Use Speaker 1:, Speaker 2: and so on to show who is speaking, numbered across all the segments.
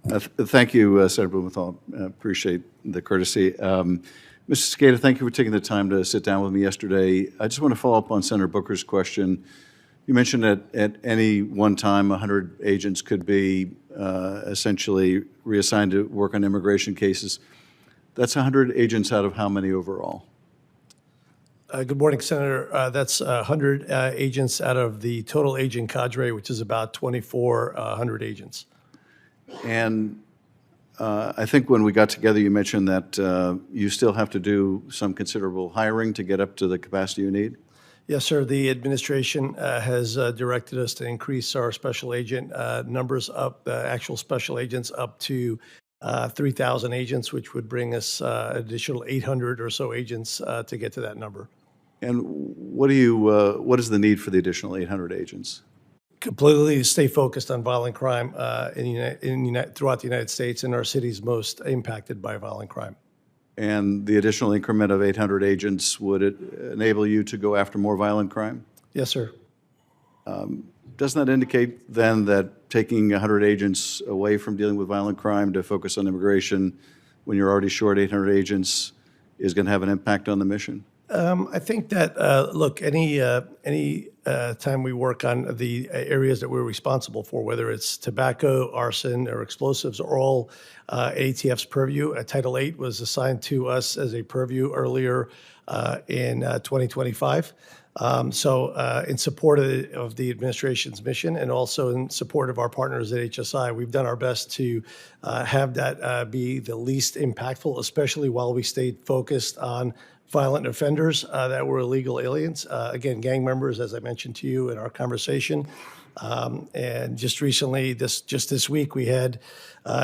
Speaker 1: Thank you, Senator Blumenthal. Appreciate the courtesy. Mr. Cekada, thank you for taking the time to sit down with me yesterday. I just want to follow up on Senator Booker's question. You mentioned that at any one time, 100 agents could be essentially reassigned to work on immigration cases. That's 100 agents out of how many overall?
Speaker 2: Good morning, Senator. That's 100 agents out of the total agent cadre, which is about 2,400 agents.
Speaker 1: And I think when we got together, you mentioned that you still have to do some considerable hiring to get up to the capacity you need?
Speaker 2: Yes, sir. The administration has directed us to increase our special agent numbers up, actual special agents up to 3,000 agents, which would bring us additional 800 or so agents to get to that number.
Speaker 1: And what is the need for the additional 800 agents?
Speaker 2: Completely stay focused on violent crime throughout the United States and our cities most impacted by violent crime.
Speaker 1: And the additional increment of 800 agents, would it enable you to go after more violent crime?
Speaker 2: Yes, sir.
Speaker 1: Doesn't that indicate then that taking 100 agents away from dealing with violent crime to focus on immigration when you're already short 800 agents is going to have an impact on the mission?
Speaker 2: I think that, look, any time we work on the areas that we're responsible for, whether it's tobacco, arson, or explosives, are all ATF's purview. Title VIII was assigned to us as a purview earlier in 2025. So in support of the administration's mission and also in support of our partners at HSI, we've done our best to have that be the least impactful, especially while we stayed focused on violent offenders that were illegal aliens. Again, gang members, as I mentioned to you in our conversation. And just recently, this week, we had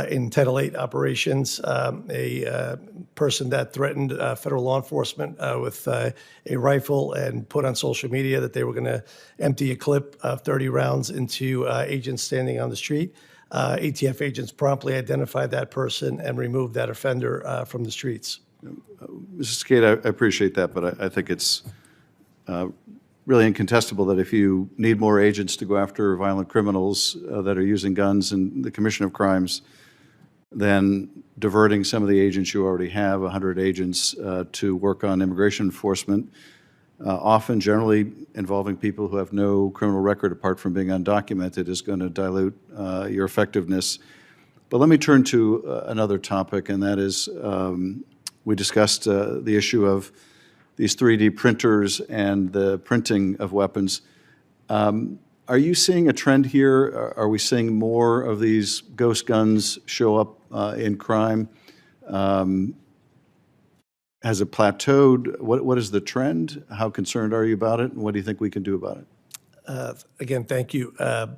Speaker 2: in Title VIII operations a person that threatened federal law enforcement with a rifle and put on social media that they were going to empty a clip of 30 rounds into agents standing on the street. ATF agents promptly identified that person and removed that offender from the streets.
Speaker 1: Mrs. Cekada, I appreciate that, but I think it's really incontestable that if you need more agents to go after violent criminals that are using guns in the commission of crimes, then diverting some of the agents you already have, 100 agents, to work on immigration enforcement, often generally involving people who have no criminal record apart from being undocumented, is going to dilute your effectiveness. But let me turn to another topic, and that is we discussed the issue of these 3D printers and the printing of weapons. Are you seeing a trend here? Are we seeing more of these ghost guns show up in crime? Has it plateaued? What is the trend? How concerned are you about it? And what do you think we can do about it?
Speaker 2: Again, thank you.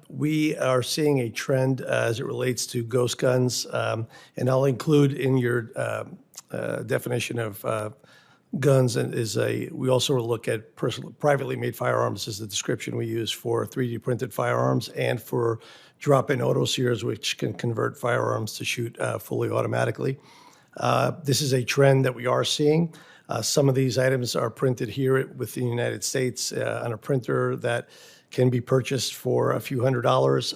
Speaker 2: We are seeing a trend as it relates to ghost guns, and I'll include in your definition of guns we also look at privately made firearms as the description we use for 3D printed firearms and for drop-in autoseers, which can convert firearms to shoot fully automatically. This is a trend that we are seeing. Some of these items are printed here within the United States on a printer that can be purchased for a few $100s,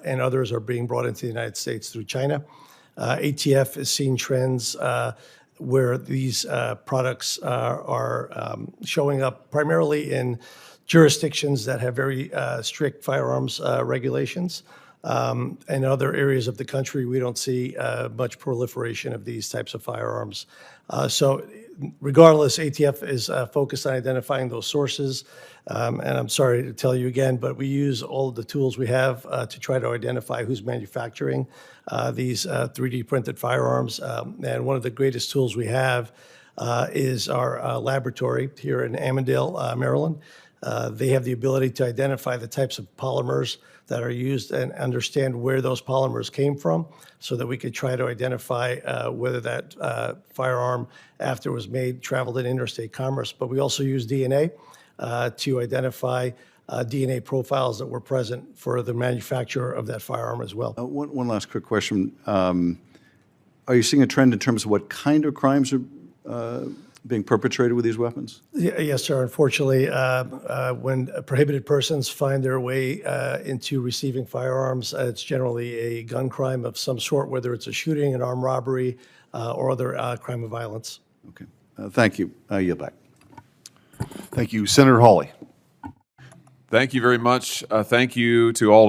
Speaker 2: and others are being brought into the United States through China. ATF is seeing trends where these products are showing up primarily in jurisdictions that have very strict firearms regulations. In other areas of the country, we don't see much proliferation of these types of firearms. So regardless, ATF is focused on identifying those sources. And I'm sorry to tell you again, but we use all of the tools we have to try to identify who's manufacturing these 3D printed firearms. And one of the greatest tools we have is our laboratory here in Amandale, Maryland. They have the ability to identify the types of polymers that are used and understand where those polymers came from so that we could try to identify whether that firearm, after it was made, traveled in interstate commerce. But we also use DNA to identify DNA profiles that were present for the manufacturer of that firearm as well.
Speaker 1: One last quick question. Are you seeing a trend in terms of what kind of crimes are being perpetrated with these weapons?
Speaker 2: Yes, sir. Unfortunately, when prohibited persons find their way into receiving firearms, it's generally a gun crime of some sort, whether it's a shooting, an armed robbery, or other crime of violence.
Speaker 1: Okay. Thank you. I yield back.
Speaker 3: Thank you. Senator Hawley.
Speaker 4: Thank you very much. Thank you to all of